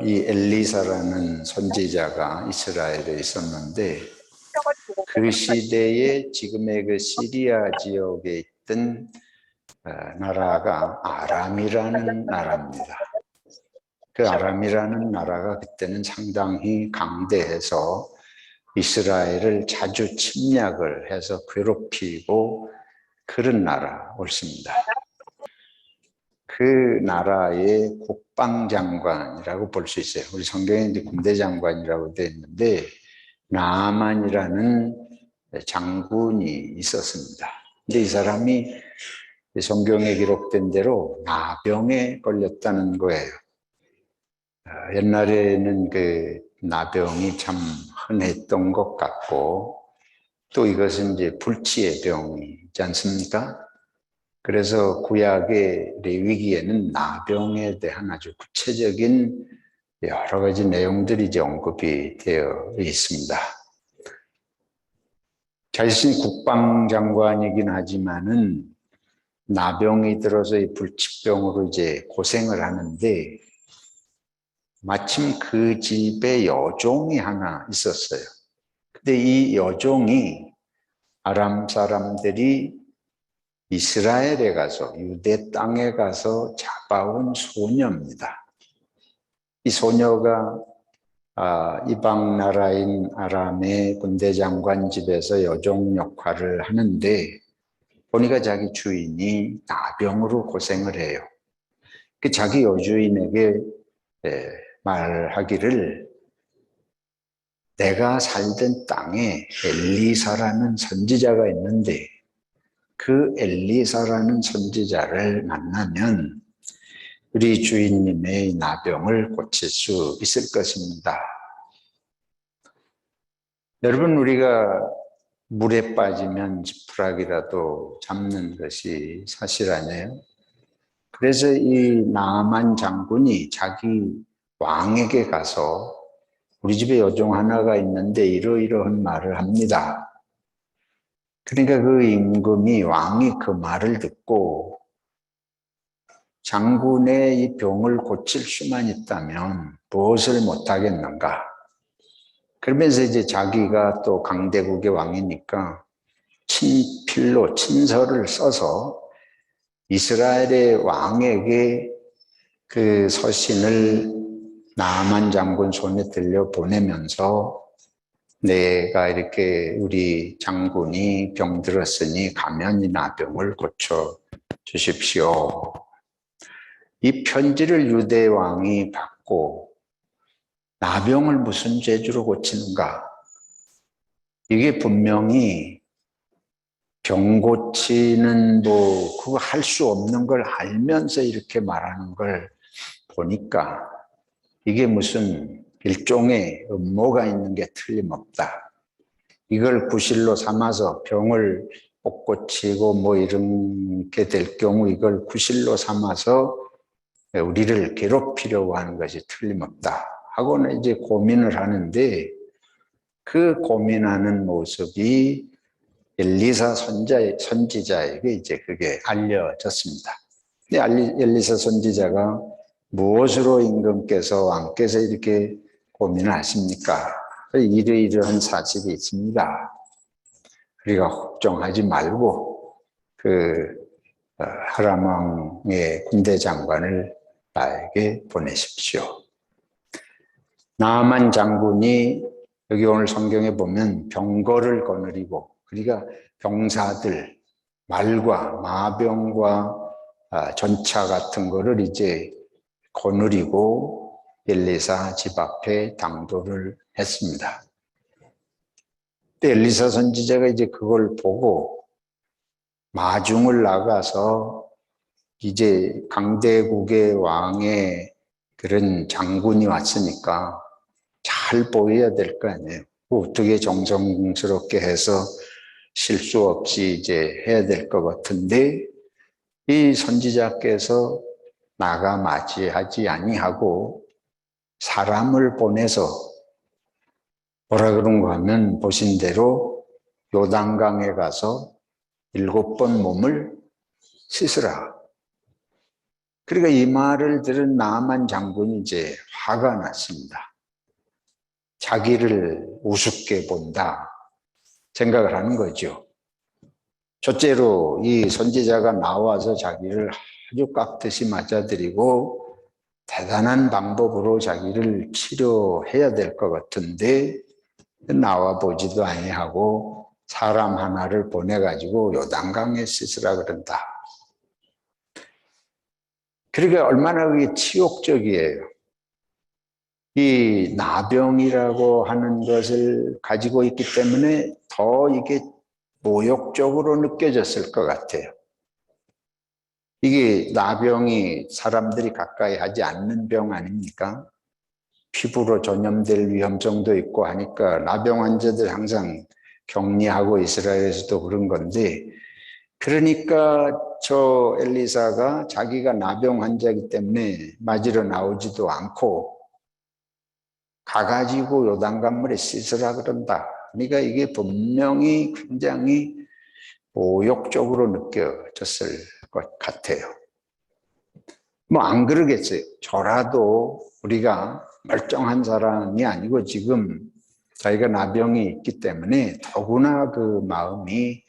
이 엘리사라는 선지자가 이스라엘에 있었는데 그 시대에 지금의 그 시리아 지역에 있던 나라가 아람이라는 나라입니다. 그 아람이라는 나라가 그때는 상당히 강대해서 이스라엘을 자주 침략을 해서 괴롭히고 그런 나라였습니다. 그 나라의 국방장관이라고 볼 수 있어요. 우리 성경에 이제 군대장관이라고 되어 있는데 나아만이라는 장군이 있었습니다. 근데 이 사람이 성경에 기록된 대로 나병에 걸렸다는 거예요. 옛날에는 그 나병이 참 흔했던 것 같고 또 이것은 이제 불치의 병이지 않습니까? 그래서 구약의 레위기에는 나병에 대한 아주 구체적인 여러 가지 내용들이 이제 언급이 되어 있습니다. 자신이 국방장관이긴 하지만은 나병이 들어서 이 불치병으로 이제 고생을 하는데 마침 그 집에 여종이 하나 있었어요. 근데 이 여종이 아람 사람들이 이스라엘에 가서 유대 땅에 가서 잡아온 소녀입니다. 이 소녀가 이방 나라인 아람의 군대 장관 집에서 여종 역할을 하는데 보니까 자기 주인이 나병으로 고생을 해요. 그 자기 여주인에게 말하기를 내가 살던 땅에 엘리사라는 선지자가 있는데 그 엘리사라는 선지자를 만나면 우리 주인님의 나병을 고칠 수 있을 것입니다. 여러분, 우리가 물에 빠지면 지푸라기라도 잡는 것이 사실 아니에요? 그래서 이 나아만 장군이 자기 왕에게 가서 우리 집에 여종 하나가 있는데 이러이러한 말을 합니다. 그러니까 그 임금이 왕이 그 말을 듣고 장군의 이 병을 고칠 수만 있다면 무엇을 못하겠는가? 그러면서 이제 자기가 또 강대국의 왕이니까 친필로 친서를 써서 이스라엘의 왕에게 그 서신을 나아만 장군 손에 들려 보내면서 내가 이렇게 우리 장군이 병들었으니 가면 이 나병을 고쳐 주십시오. 이 편지를 유대 왕이 받고 나병을 무슨 재주로 고치는가? 이게 분명히 병 고치는 그거 할 수 없는 걸 알면서 이렇게 말하는 걸 보니까 이게 무슨 일종의 음모가 있는 게 틀림없다. 이걸 구실로 삼아서 병을 못 고치고 이렇게 될 경우 이걸 구실로 삼아서 우리를 괴롭히려고 하는 것이 틀림없다 하고는 이제 고민을 하는데 그 고민하는 모습이 엘리사 선지자에게 이제 그게 알려졌습니다. 근데 엘리사 선지자가 무엇으로 임금께서 왕께서 이렇게 고민을 하십니까? 이러이러한 사실이 있습니다. 우리가 걱정하지 말고 아람 왕의 군대 장관을 나에게 보내십시오. 나아만 장군이 여기 오늘 성경에 보면 병거를 거느리고 그러니까 병사들 말과 마병과 전차 같은 거를 이제 거느리고 엘리사 집 앞에 당도를 했습니다. 근데 엘리사 선지자가 이제 그걸 보고 마중을 나가서 이제 강대국의 왕의 그런 장군이 왔으니까 잘 보여야 될 거 아니에요. 어떻게 정성스럽게 해서 실수 없이 이제 해야 될 것 같은데 이 선지자께서 나가 맞이하지 아니하고 사람을 보내서 뭐라 그런가 하면 보신 대로 요단강에 가서 7번 몸을 씻으라. 그러니까 이 말을 들은 나만 장군이 이제 화가 났습니다. 자기를 우습게 본다 생각을 하는 거죠. 첫째로 이 선지자가 나와서 자기를 아주 깍듯이 맞아들이고 대단한 방법으로 자기를 치료해야 될 것 같은데 나와 보지도 아니하고 사람 하나를 보내가지고 요단강에 씻으라 그런다. 그러니까 얼마나 그게 치욕적이에요. 이 나병이라고 하는 것을 가지고 있기 때문에 더 이게 모욕적으로 느껴졌을 것 같아요. 이게 나병이 사람들이 가까이 하지 않는 병 아닙니까? 피부로 전염될 위험성도 있고 하니까 나병 환자들 항상 격리하고 이스라엘에서도 그런 건데, 그러니까 저 엘리사가 자기가 나병 환자이기 때문에 맞으러 나오지도 않고 가가지고 요단강물에 씻으라 그런다. 그러니까 이게 분명히 굉장히 모욕적으로 느껴졌을 것 같아요. 뭐 안 그러겠어요. 저라도 우리가 멀쩡한 사람이 아니고 지금 자기가 나병이 있기 때문에 더구나 그 마음이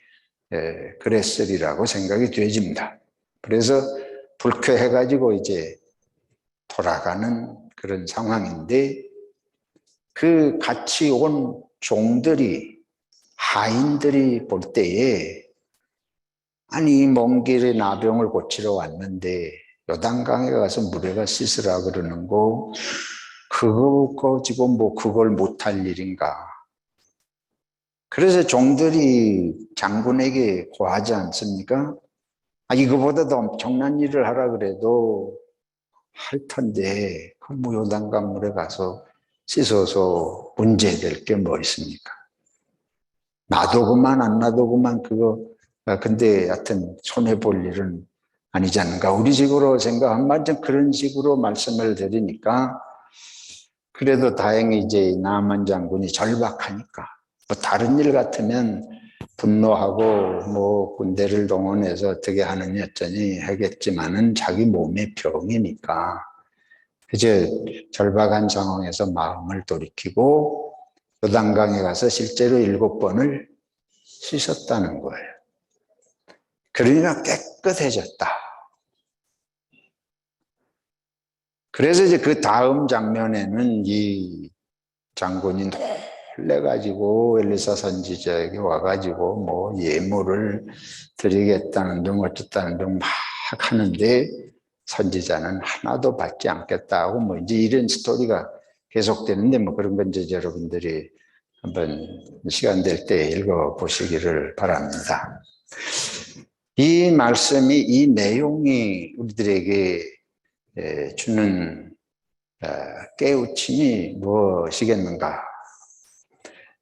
그랬으리라고 생각이 되집니다. 그래서 불쾌해가지고 이제 돌아가는 그런 상황인데, 그 같이 온 종들이, 하인들이 볼 때에 아니 먼 길에 나병을 고치러 왔는데 요단강에 가서 물에가 씻으라 그러는 거, 그거 가지고 뭐 그걸 못할 일인가. 그래서 종들이 장군에게 고하지 않습니까? 이거보다 더 엄청난 일을 하라 그래도 할 텐데 그 요단강 물에 가서 씻어서 문제될 게 뭐 있습니까? 놔두고만 안 놔두고만 그거, 근데 하여튼 손해볼 일은 아니지 않는가. 우리 식으로 생각하면 완전 그런 식으로 말씀을 드리니까 그래도 다행히 이제 나만 장군이 절박하니까, 뭐 다른 일 같으면 분노하고 뭐 군대를 동원해서 어떻게 하느니 어쩌니 하겠지만은 자기 몸의 병이니까 이제 절박한 상황에서 마음을 돌이키고 요단강에 가서 실제로 7번을 씻었다는 거예요. 그러니까 깨끗해졌다. 그래서 이제 그 다음 장면에는 이 장군이 놀래가지고 엘리사 선지자에게 와가지고 뭐 예물을 드리겠다는 둥 어쨌다는 둥 막 하는데 선지자는 하나도 받지 않겠다고 뭐 이제 이런 스토리가 계속되는데, 뭐 그런 건 이제 여러분들이 한번 시간 될 때 읽어보시기를 바랍니다. 이 말씀이, 이 내용이 우리들에게 주는 깨우침이 무엇이겠는가?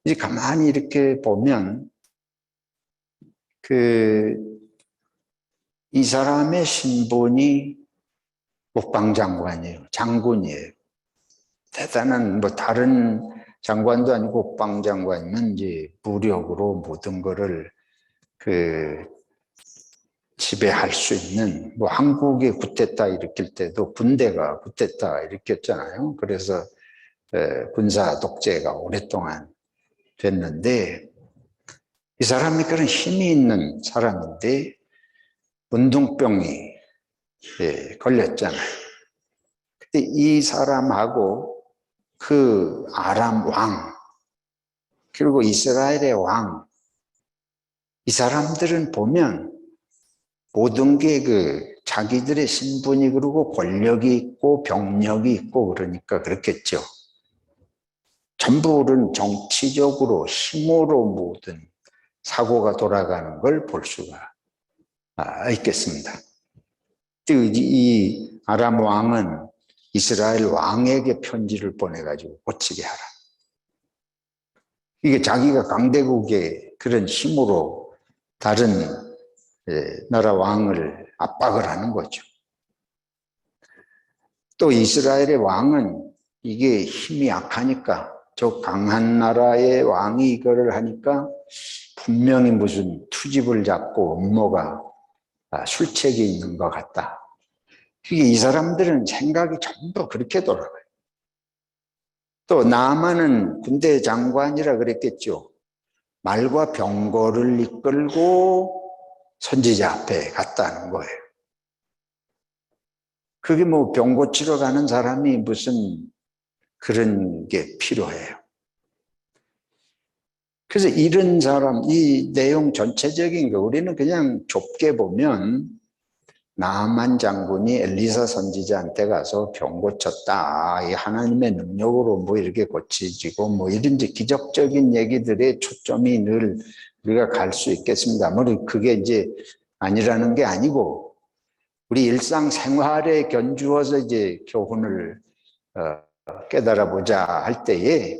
이제 가만히 이렇게 보면 이 사람의 신분이 국방장관이에요. 장군이에요. 대단한, 뭐 다른 장관도 아니고 국방장관이면 이제 무력으로 모든 거를 지배할 수 있는, 뭐 한국이 쿠데타 일으킬 때도 군대가 쿠데타 일으켰잖아요. 그래서 군사 독재가 오랫동안 됐는데, 이 사람이 그런 힘이 있는 사람인데 운동병이 걸렸잖아요. 근데 이 사람하고 그 아람 왕, 그리고 이스라엘의 왕, 이 사람들은 보면 모든 게 자기들의 신분이, 그리고 권력이 있고 병력이 있고 그러니까 그렇겠죠. 전부는 정치적으로 힘으로 모든 사고가 돌아가는 걸 볼 수가 있겠습니다. 이 아람 왕은 이스라엘 왕에게 편지를 보내가지고 고치게 하라. 이게 자기가 강대국의 그런 힘으로 다른 나라 왕을 압박을 하는 거죠. 또 이스라엘의 왕은 이게 힘이 약하니까, 저 강한 나라의 왕이 이거를 하니까 분명히 무슨 투집을 잡고 음모가, 술책이 있는 것 같다. 이 사람들은 생각이 전부 그렇게 돌아가요. 또 나만은 군대 장관이라 그랬겠죠. 말과 병거를 이끌고 선지자 앞에 갔다는 거예요. 그게 뭐 병 고치러 가는 사람이 무슨 그런 게 필요해요. 그래서 이런 사람, 이 내용 전체적인 거 우리는 그냥 좁게 보면 나만 장군이 엘리사 선지자한테 가서 병 고쳤다. 이 하나님의 능력으로 뭐 이렇게 고치지고 뭐 이런 기적적인 얘기들의 초점이 늘 우리가 갈 수 있겠습니다. 뭐 그게 이제 아니라는 게 아니고 우리 일상 생활에 견주어서 이제 교훈을 깨달아 보자 할 때에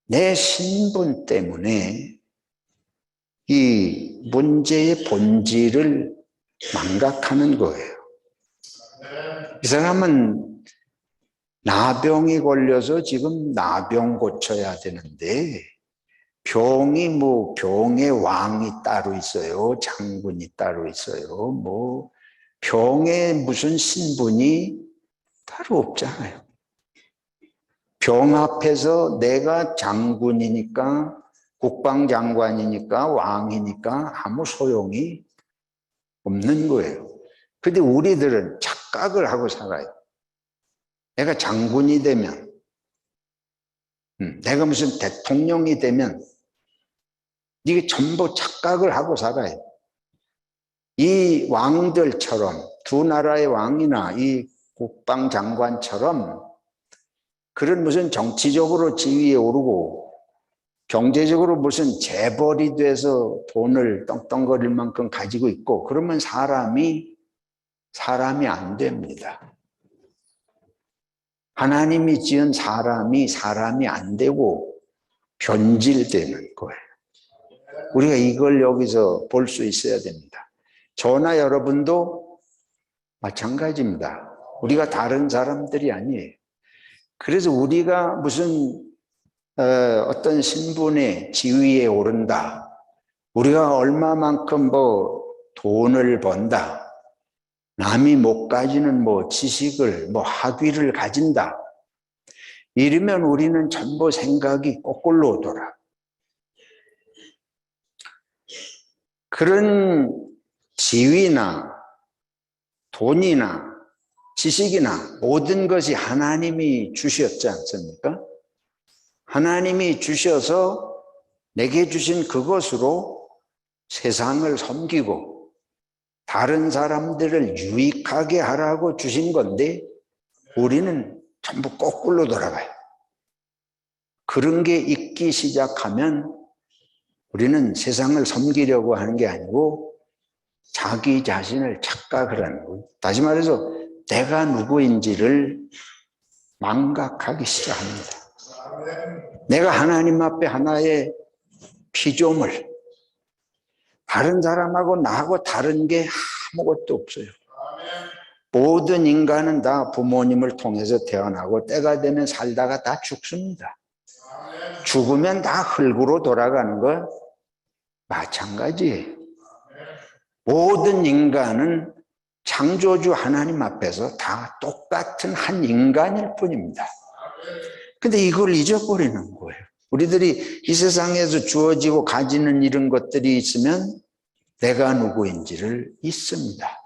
내 신분 때문에 이 문제의 본질을 망각하는 거예요. 이 사람은 나병이 걸려서 지금 나병 고쳐야 되는데 병이 뭐 병의 왕이 따로 있어요. 장군이 따로 있어요. 뭐 병의 무슨 신분이 따로 없잖아요. 병 앞에서 내가 장군이니까 국방장관이니까 왕이니까 아무 소용이 없는 거예요. 근데 우리들은 착각을 하고 살아요. 내가 장군이 되면, 내가 무슨 대통령이 되면 이게 전부 착각을 하고 살아요. 이 왕들처럼 두 나라의 왕이나 이 국방장관처럼 그런 무슨 정치적으로 지위에 오르고 경제적으로 무슨 재벌이 돼서 돈을 떵떵거릴 만큼 가지고 있고 그러면 사람이 안 됩니다. 하나님이 지은 사람이 안 되고 변질되는 거예요. 우리가 이걸 여기서 볼 수 있어야 됩니다. 저나 여러분도 마찬가지입니다. 우리가 다른 사람들이 아니에요. 그래서 우리가 무슨 어떤 신분의 지위에 오른다. 우리가 얼마만큼 뭐 돈을 번다. 남이 못 가지는 뭐 지식을, 뭐 학위를 가진다. 이러면 우리는 전부 생각이 거꾸로 돌아. 그런 지위나 돈이나 지식이나 모든 것이 하나님이 주셨지 않습니까? 하나님이 주셔서 내게 주신 그것으로 세상을 섬기고 다른 사람들을 유익하게 하라고 주신 건데 우리는 전부 거꾸로 돌아가요. 그런 게 있기 시작하면 우리는 세상을 섬기려고 하는 게 아니고 자기 자신을 착각을 하는 거예요. 다시 말해서 내가 누구인지를 망각하기 시작합니다. 내가 하나님 앞에 하나의 피조물, 다른 사람하고 나하고 다른 게 아무것도 없어요. 모든 인간은 다 부모님을 통해서 태어나고 때가 되면 살다가 다 죽습니다. 죽으면 다 흙으로 돌아가는 거 마찬가지예요. 모든 인간은 창조주 하나님 앞에서 다 똑같은 한 인간일 뿐입니다. 근데 이걸 잊어버리는 거예요. 우리들이 이 세상에서 주어지고 가지는 이런 것들이 있으면 내가 누구인지를 잊습니다.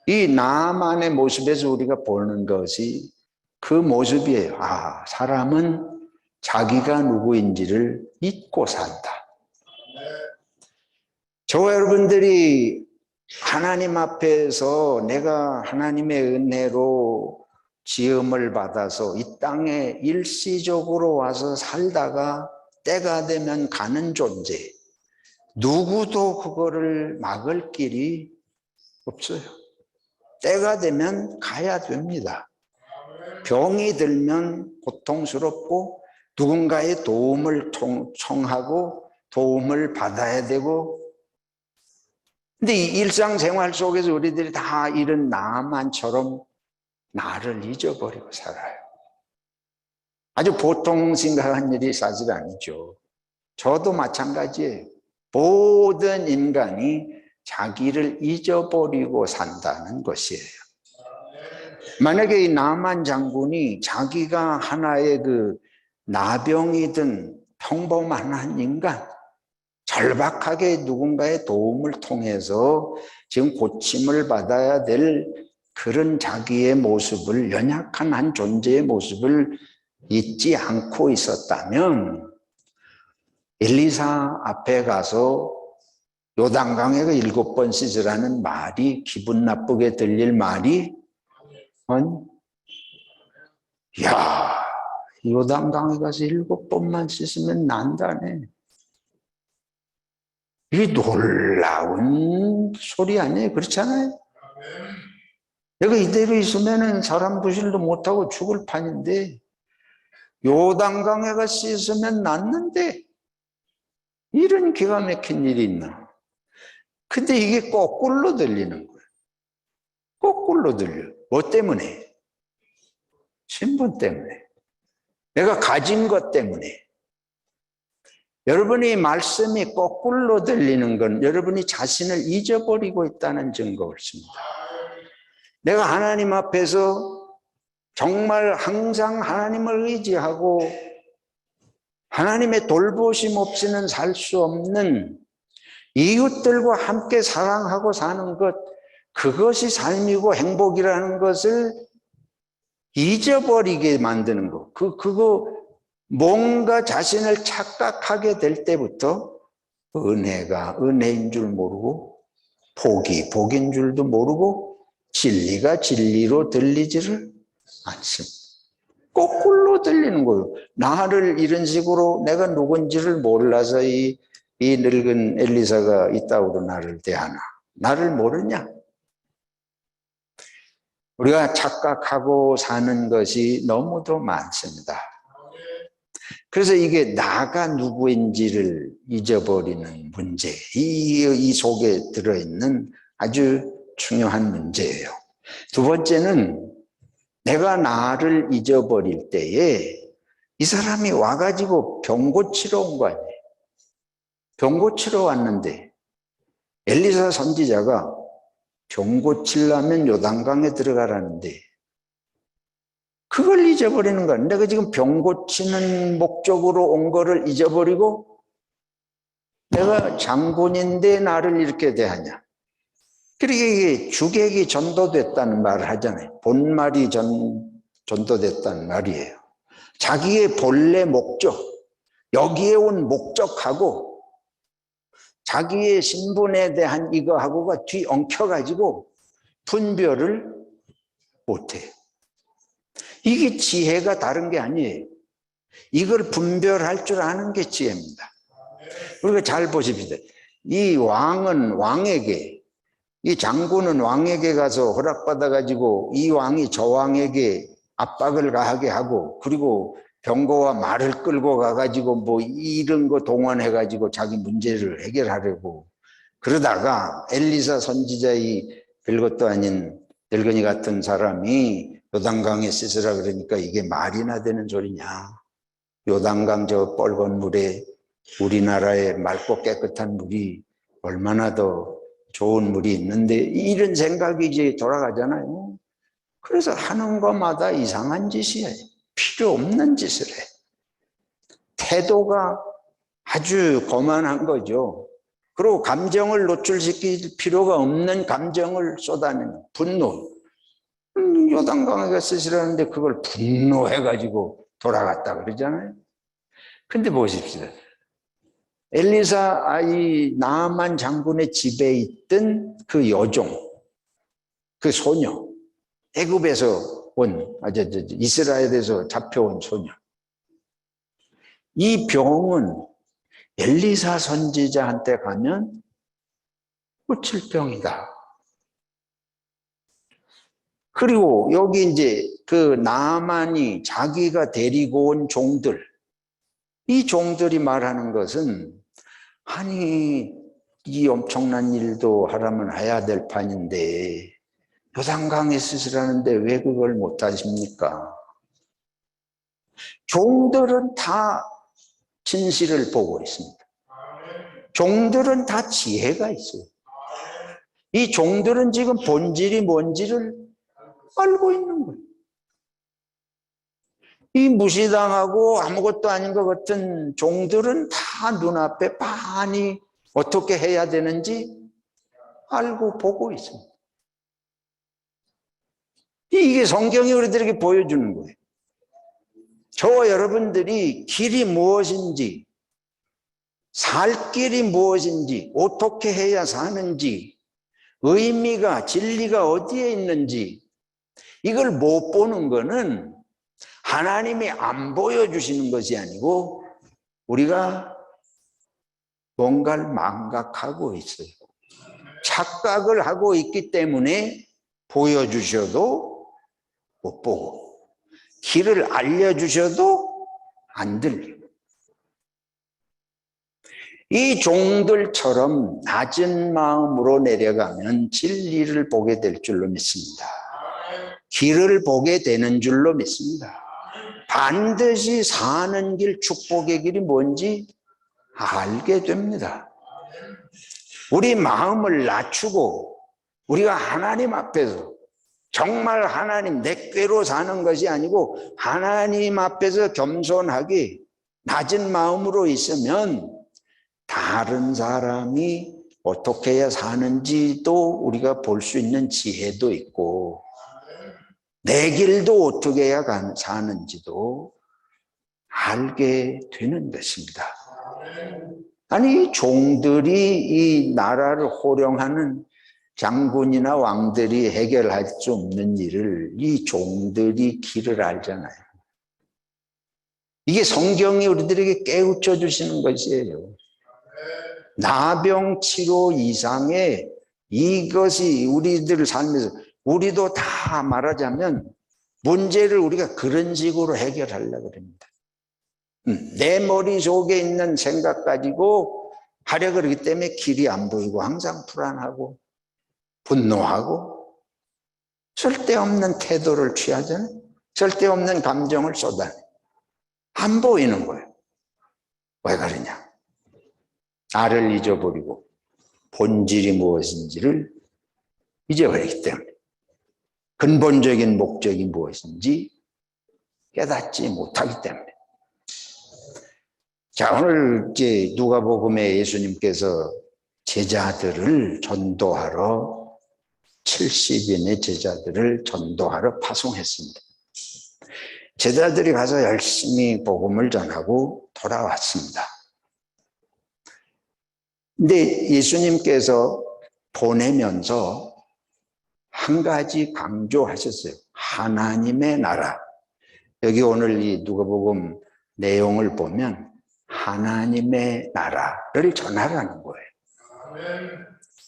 이 나만의 모습에서 우리가 보는 것이 그 모습이에요. 아, 사람은 자기가 누구인지를 잊고 산다. 저와 여러분들이 하나님 앞에서 내가 하나님의 은혜로 지음을 받아서 이 땅에 일시적으로 와서 살다가 때가 되면 가는 존재. 누구도 그거를 막을 길이 없어요. 때가 되면 가야 됩니다. 병이 들면 고통스럽고 누군가의 도움을 청하고 도움을 받아야 되고 근데 이 일상생활 속에서 우리들이 다 이런 나만처럼 나를 잊어버리고 살아요. 아주 보통 생각한 일이 사실 아니죠. 저도 마찬가지예요. 모든 인간이 자기를 잊어버리고 산다는 것이에요. 만약에 이 나만 장군이 자기가 하나의 그 나병이든 평범한 한 인간, 절박하게 누군가의 도움을 통해서 지금 고침을 받아야 될 그런 자기의 모습을, 연약한 한 존재의 모습을 잊지 않고 있었다면 엘리사 앞에 가서 요단강에가 7번 씻으라는 말이 기분 나쁘게 들릴 말이 야, 요단강에 가서 7번만 씻으면 난다네. 이게 놀라운 소리 아니에요? 그렇잖아요? 내가 이대로 있으면 사람 구실도 못하고 죽을 판인데 요단강에 가서 씻으면 낫는데 이런 기가 막힌 일이 있나? 근데 이게 거꾸로 들리는 거예요. 거꾸로 들려. 뭐 때문에? 신분 때문에. 내가 가진 것 때문에. 여러분이 말씀이 거꾸로 들리는 건 여러분이 자신을 잊어버리고 있다는 증거였습니다. 내가 하나님 앞에서 정말 항상 하나님을 의지하고 하나님의 돌보심 없이는 살 수 없는 이웃들과 함께 사랑하고 사는 것, 그것이 삶이고 행복이라는 것을 잊어버리게 만드는 것. 그거 뭔가 자신을 착각하게 될 때부터 은혜가 은혜인 줄 모르고 복이 복인 줄도 모르고 진리가 진리로 들리지를 않습니다. 거꾸로 들리는 거예요. 나를 이런 식으로 내가 누군지를 몰라서 이 늙은 엘리사가 이따구로 나를 대하나. 나를 모르냐? 우리가 착각하고 사는 것이 너무도 많습니다. 그래서 이게 나가 누구인지를 잊어버리는 문제, 이 속에 들어있는 아주 중요한 문제예요. 두 번째는 내가 나를 잊어버릴 때에 이 사람이 와가지고 병 고치러 온 거 아니에요. 병 고치러 왔는데 엘리사 선지자가 병 고치려면 요단강에 들어가라는데 그걸 잊어버리는 거야. 내가 지금 병 고치는 목적으로 온 거를 잊어버리고 내가 장군인데 나를 이렇게 대하냐. 그러니까 이게 주객이 전도됐다는 말을 하잖아요. 본말이 전도됐다는 말이에요. 자기의 본래 목적, 여기에 온 목적하고 자기의 신분에 대한 이거하고가 뒤엉켜가지고 분별을 못해요. 이게 지혜가 다른 게 아니에요. 이걸 분별할 줄 아는 게 지혜입니다. 우리가 잘 보십시다. 이 왕은 왕에게, 이 장군은 왕에게 가서 허락받아가지고 이 왕이 저 왕에게 압박을 가하게 하고 그리고 병거와 말을 끌고 가가지고 뭐 이런 거 동원해가지고 자기 문제를 해결하려고 그러다가 엘리사 선지자의 별것도 아닌 늙은이 같은 사람이 요단강에 씻으라 그러니까 이게 말이나 되는 소리냐. 요단강 저 뻘건 물에 우리나라의 맑고 깨끗한 물이 얼마나 더 좋은 물이 있는데 이런 생각이 이제 돌아가잖아요. 그래서 하는 것마다 이상한 짓이에요. 필요 없는 짓을 해. 태도가 아주 거만한 거죠. 그리고 감정을 노출시킬 필요가 없는 감정을 쏟아내는 분노. 요단강에 쓰시라는데 그걸 분노해가지고 돌아갔다 그러잖아요. 근데 보십시오. 엘리사 이 나만 장군의 집에 있던 그 여종, 그 소녀, 애굽에서 온, 이스라엘에서 잡혀온 소녀. 이 병은 엘리사 선지자한테 가면 고칠 병이다. 그리고 여기 이제 그 나만이 자기가 데리고 온 종들, 이 종들이 말하는 것은 아니 이 엄청난 일도 하라면 해야 될 판인데 요단강에 쓰시라는데 왜 그걸 못하십니까? 종들은 다 진실을 보고 있습니다. 종들은 다 지혜가 있어요. 이 종들은 지금 본질이 뭔지를 알고 있는 거예요. 이 무시당하고 아무것도 아닌 것 같은 종들은 다 눈앞에 빤히 어떻게 해야 되는지 알고 보고 있습니다. 이게 성경이 우리들에게 보여주는 거예요. 저와 여러분들이 길이 무엇인지, 살 길이 무엇인지, 어떻게 해야 사는지, 의미가, 진리가 어디에 있는지, 이걸 못 보는 거는 하나님이 안 보여주시는 것이 아니고 우리가 뭔가를 망각하고 있어요. 착각을 하고 있기 때문에 보여주셔도 못 보고 길을 알려주셔도 안 들리고, 이 종들처럼 낮은 마음으로 내려가면 진리를 보게 될 줄로 믿습니다. 길을 보게 되는 줄로 믿습니다. 반드시 사는 길, 축복의 길이 뭔지 알게 됩니다. 우리 마음을 낮추고 우리가 하나님 앞에서 정말 하나님 내 꾀로 사는 것이 아니고 하나님 앞에서 겸손하게 낮은 마음으로 있으면 다른 사람이 어떻게 해야 사는지도 우리가 볼 수 있는 지혜도 있고 내 길도 어떻게 해야 사는지도 알게 되는 것입니다. 아니, 이 종들이 이 나라를 호령하는 장군이나 왕들이 해결할 수 없는 일을 이 종들이 길을 알잖아요. 이게 성경이 우리들에게 깨우쳐 주시는 것이에요. 나병 치료 이상의 이것이 우리들 삶에서 우리도 다 말하자면 문제를 우리가 그런 식으로 해결하려고 합니다. 내 머릿속에 있는 생각 가지고 하려 그러기 때문에 길이 안 보이고 항상 불안하고 분노하고 쓸데없는 태도를 취하잖아요. 쓸데없는 감정을 쏟아내. 안 보이는 거예요. 왜 그러냐? 나를 잊어버리고 본질이 무엇인지를 잊어버리기 때문에, 근본적인 목적이 무엇인지 깨닫지 못하기 때문에. 자, 오늘 이제 누가복음에 예수님께서 제자들을 전도하러 70인의 제자들을 전도하러 파송했습니다. 제자들이 가서 열심히 복음을 전하고 돌아왔습니다. 근데 예수님께서 보내면서 한 가지 강조하셨어요. 하나님의 나라. 여기 오늘 이 누가복음 내용을 보면 하나님의 나라를 전하라는 거예요.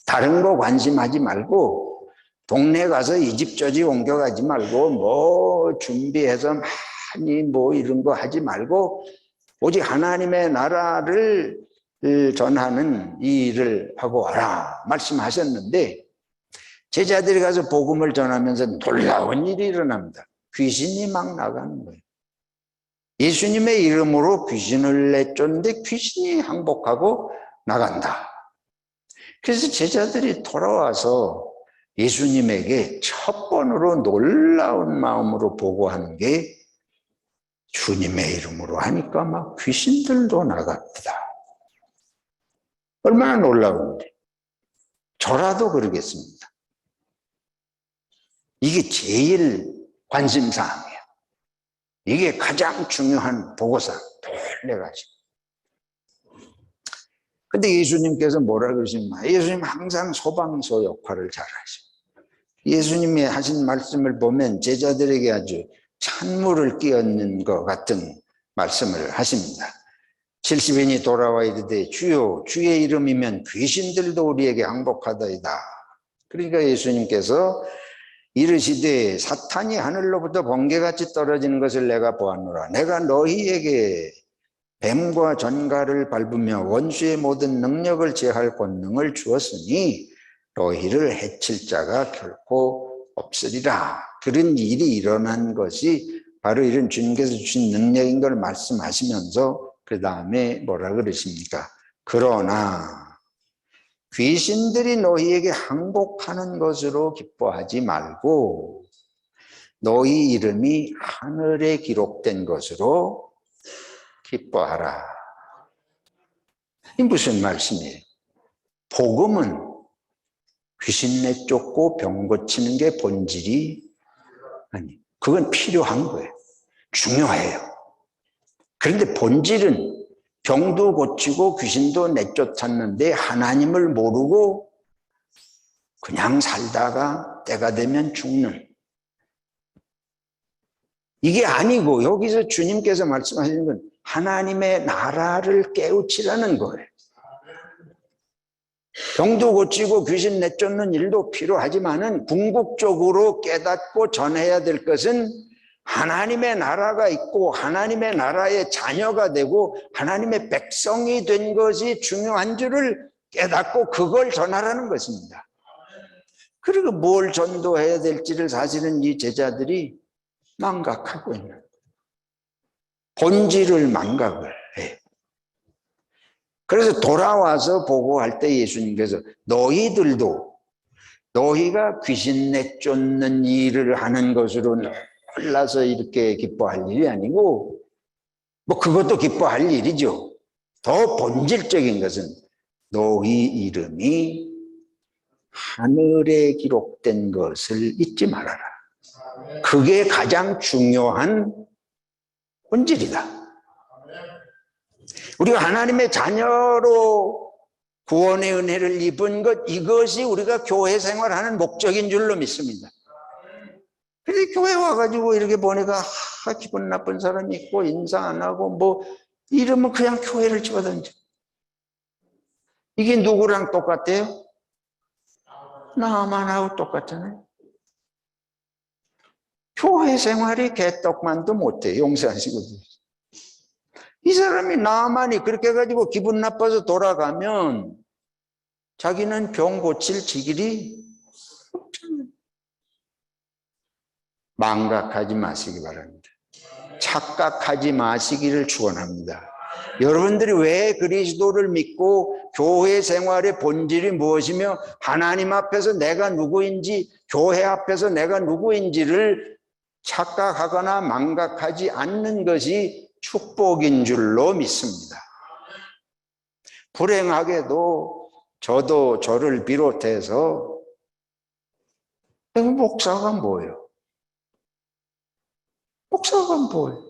다른 거 관심하지 말고 동네 가서 이 집 저 집 옮겨가지 말고 뭐 준비해서 많이 뭐 이런 거 하지 말고 오직 하나님의 나라를 전하는 이 일을 하고 와라 말씀하셨는데, 제자들이 가서 복음을 전하면서 놀라운 일이 일어납니다. 귀신이 막 나가는 거예요. 예수님의 이름으로 귀신을 내쫓는데 귀신이 항복하고 나간다. 그래서 제자들이 돌아와서 예수님에게 첫 번으로 놀라운 마음으로 보고하는 게 주님의 이름으로 하니까 막 귀신들도 나갑니다. 얼마나 놀라운데. 저라도 그러겠습니다. 이게 제일 관심사항이에요. 이게 가장 중요한 보고사항. 놀래가지고. 근데 예수님께서 뭐라 그러십니까? 예수님 항상 소방서 역할을 잘 하시고, 예수님이 하신 말씀을 보면 제자들에게 아주 찬물을 끼얹는 것 같은 말씀을 하십니다. 70인이 돌아와 이르되 주여 주의 이름이면 귀신들도 우리에게 항복하더이다. 그러니까 예수님께서 이르시되 사탄이 하늘로부터 번개같이 떨어지는 것을 내가 보았노라. 내가 너희에게 뱀과 전갈을 밟으며 원수의 모든 능력을 제할 권능을 주었으니 너희를 해칠 자가 결코 없으리라. 그런 일이 일어난 것이 바로 이런 주님께서 주신 능력인 걸 말씀하시면서 그 다음에 뭐라 그러십니까? 그러나 귀신들이 너희에게 항복하는 것으로 기뻐하지 말고 너희 이름이 하늘에 기록된 것으로 기뻐하라. 이 무슨 말씀이에요? 복음은 귀신 내쫓고 병 고치는 게 본질이 아니, 그건 필요한 거예요. 중요해요. 그런데 본질은 병도 고치고 귀신도 내쫓았는데 하나님을 모르고 그냥 살다가 때가 되면 죽는, 이게 아니고 여기서 주님께서 말씀하시는 건 하나님의 나라를 깨우치라는 거예요. 병도 고치고 귀신 내쫓는 일도 필요하지만은 궁극적으로 깨닫고 전해야 될 것은 하나님의 나라가 있고 하나님의 나라의 자녀가 되고 하나님의 백성이 된 것이 중요한 줄을 깨닫고 그걸 전하라는 것입니다. 그리고 뭘 전도해야 될지를 사실은 이 제자들이 망각하고 있는 거예요. 본질을 망각을 해요. 그래서 돌아와서 보고할 때 예수님께서 너희들도 너희가 귀신 내쫓는 일을 하는 것으로 놀라서 이렇게 기뻐할 일이 아니고, 뭐 그것도 기뻐할 일이죠. 더 본질적인 것은 너희 이름이 하늘에 기록된 것을 잊지 말아라. 그게 가장 중요한 본질이다. 우리가 하나님의 자녀로 구원의 은혜를 입은 것, 이것이 우리가 교회 생활하는 목적인 줄로 믿습니다. 그래서 교회 와가지고 이렇게 보니까 기분 나쁜 사람이 있고 인사 안 하고 뭐 이러면 그냥 교회를 집어던져. 이게 누구랑 똑같아요? 나만 하고 똑같잖아요. 교회 생활이 개떡만도 못해. 용서하시고. 이 사람이 나만이 그렇게 해가지고 기분 나빠서 돌아가면 자기는 병 고칠 지길이 없잖아요. 망각하지 마시기 바랍니다. 착각하지 마시기를 축원합니다. 여러분들이 왜 그리스도를 믿고 교회 생활의 본질이 무엇이며 하나님 앞에서 내가 누구인지, 교회 앞에서 내가 누구인지를 착각하거나 망각하지 않는 것이 축복인 줄로 믿습니다. 불행하게도 저도 저를 비롯해서 목사가 뭐예요? 목사가 뭐예요?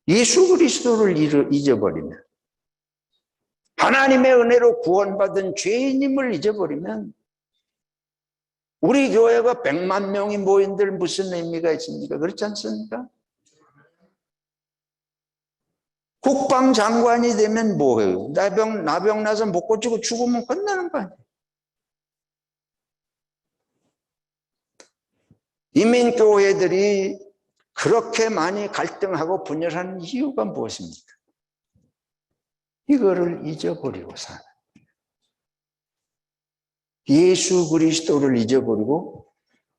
예수 그리스도를 잊어버리면, 하나님의 은혜로 구원받은 죄인임을 잊어버리면 우리 교회가 100만 명이 모인들 무슨 의미가 있습니까? 그렇지 않습니까? 국방장관이 되면 뭐예요? 나병 나서 못 고치고 죽으면 끝나는 거 아니에요? 이민교회들이 그렇게 많이 갈등하고 분열하는 이유가 무엇입니까? 이거를 잊어버리고 사는, 예수 그리스도를 잊어버리고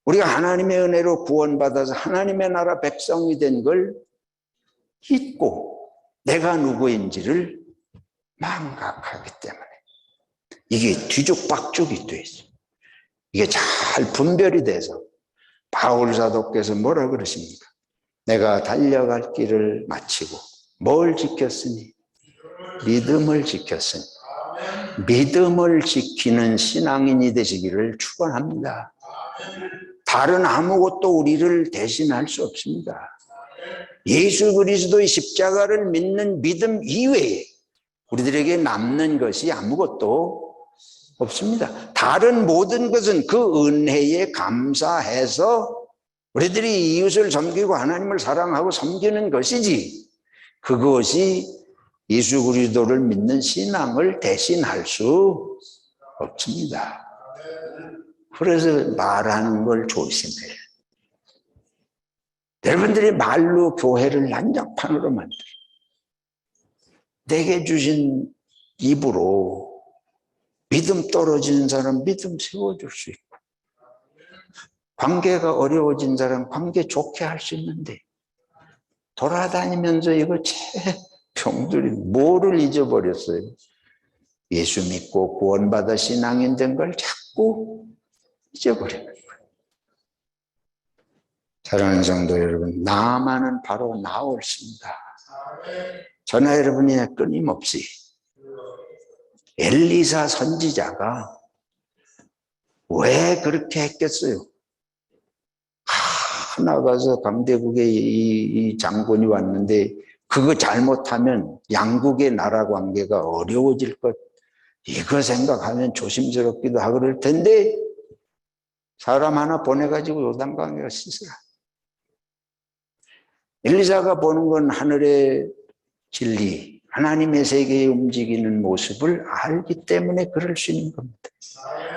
우리가 하나님의 은혜로 구원받아서 하나님의 나라 백성이 된 걸 잊고 내가 누구인지를 망각하기 때문에 이게 뒤죽박죽이 돼 있어요. 이게 잘 분별이 돼서 바울 사도께서 뭐라 그러십니까? 내가 달려갈 길을 마치고 뭘 지켰으니? 믿음을 지켰으니. 믿음을 지키는 신앙인이 되시기를 축원합니다. 다른 아무것도 우리를 대신할 수 없습니다. 예수 그리스도의 십자가를 믿는 믿음 이외에 우리들에게 남는 것이 아무것도 없습니다. 다른 모든 것은 그 은혜에 감사해서 우리들이 이웃을 섬기고 하나님을 사랑하고 섬기는 것이지, 그것이 예수 그리스도를 믿는 신앙을 대신할 수 없습니다. 그래서 말하는 걸 조심해요. 여러분들이 말로 교회를 난장판으로 만들어 내게 주신 입으로 믿음 떨어지는 사람 믿음 세워줄 수 있고, 관계가 어려워진 사람 관계 좋게 할 수 있는데, 돌아다니면서 이거 병들이 뭐를 잊어버렸어요? 예수 믿고 구원받아 신앙인 된 걸 자꾸 잊어버리는 거예요. 사랑하는 성도 여러분, 나만은 바로 나 옳습니다. 저나 여러분이 끊임없이 엘리사 선지자가 왜 그렇게 했겠어요? 나가서 강대국의 이 장군이 왔는데 그거 잘못하면 양국의 나라 관계가 어려워질 것, 이거 생각하면 조심스럽기도 하고 그럴 텐데 사람 하나 보내가지고 요단강에 씻으라. 엘리사가 보는 건 하늘의 진리, 하나님의 세계에 움직이는 모습을 알기 때문에 그럴 수 있는 겁니다.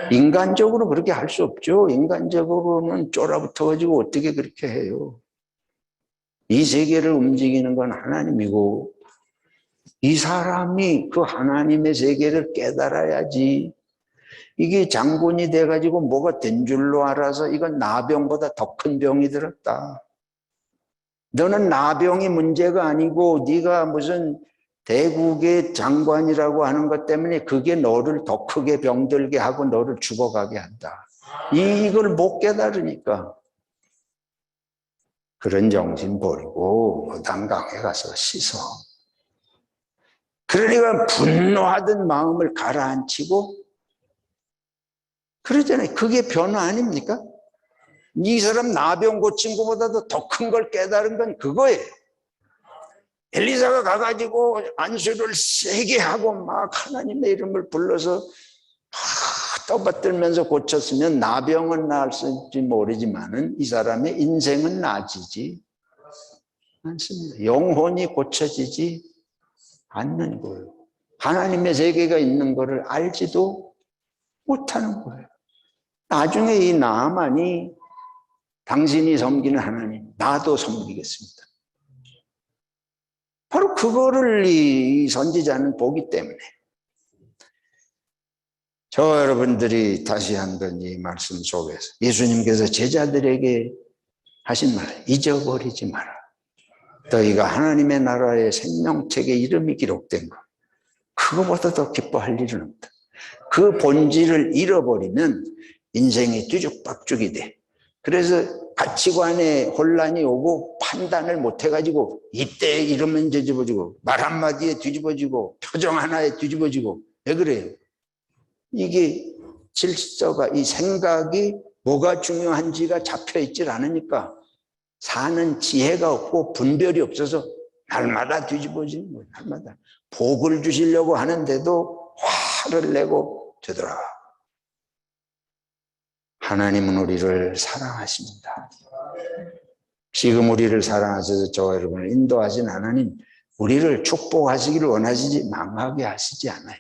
인간적으로 그렇게 할 수 없죠. 인간적으로는 쫄아붙어가지고 어떻게 그렇게 해요. 이 세계를 움직이는 건 하나님이고 이 사람이 그 하나님의 세계를 깨달아야지. 이게 장군이 돼가지고 뭐가 된 줄로 알아서 이건 나병보다 더 큰 병이 들었다. 너는 나병이 문제가 아니고 네가 무슨 대국의 장관이라고 하는 것 때문에 그게 너를 더 크게 병들게 하고 너를 죽어가게 한다. 이걸 못 깨달으니까 그런 정신 버리고 요단강에 가서 씻어. 그러니까 분노하던 마음을 가라앉히고 그러잖아요. 그게 변화 아닙니까? 이 사람 나병 고친 것보다도 더 큰 걸 깨달은 건 그거예요. 엘리사가 가가지고 안수를 세게 하고 막 하나님의 이름을 불러서 떠받들면서 고쳤으면 나병은 나을지 모르지만은 이 사람의 인생은 나아지지 않습니다. 영혼이 고쳐지지 않는 거예요. 하나님의 세계가 있는 것을 알지도 못하는 거예요. 나중에 이 나만이 당신이 섬기는 하나님, 나도 섬기겠습니다. 바로 그거를 이 선지자는 보기 때문에 저 여러분들이 다시 한번 이 말씀 속에서 예수님께서 제자들에게 하신 말, 잊어버리지 마라. 너희가 하나님의 나라의 생명책에 이름이 기록된 것, 그거보다 더 기뻐할 일은 없다. 그 본질을 잃어버리면 인생이 뒤죽박죽이 돼. 그래서 가치관에 혼란이 오고 판단을 못해가지고 이때 이러면 뒤집어지고 말 한마디에 뒤집어지고 표정 하나에 뒤집어지고 왜 그래요? 이게 질서가 이 생각이 뭐가 중요한지가 잡혀있질 않으니까 사는 지혜가 없고 분별이 없어서 날마다 뒤집어지는 거예요. 날마다 복을 주시려고 하는데도 화를 내고 되돌아가. 하나님은 우리를 사랑하십니다. 지금 우리를 사랑하셔서 저와 여러분을 인도하신 하나님, 우리를 축복하시기를 원하시지 망하게 하시지 않아요.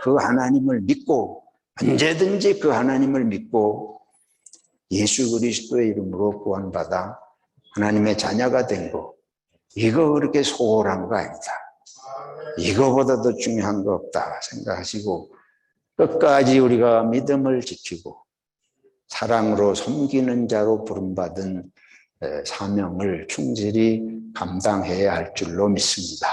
그 하나님을 믿고 언제든지 그 하나님을 믿고 예수 그리스도의 이름으로 구원받아 하나님의 자녀가 된 거, 이거 그렇게 소홀한 거 아니다. 이거보다도 중요한 거 없다 생각하시고 끝까지 우리가 믿음을 지키고 사랑으로 섬기는 자로 부름받은 사명을 충실히 감당해야 할 줄로 믿습니다.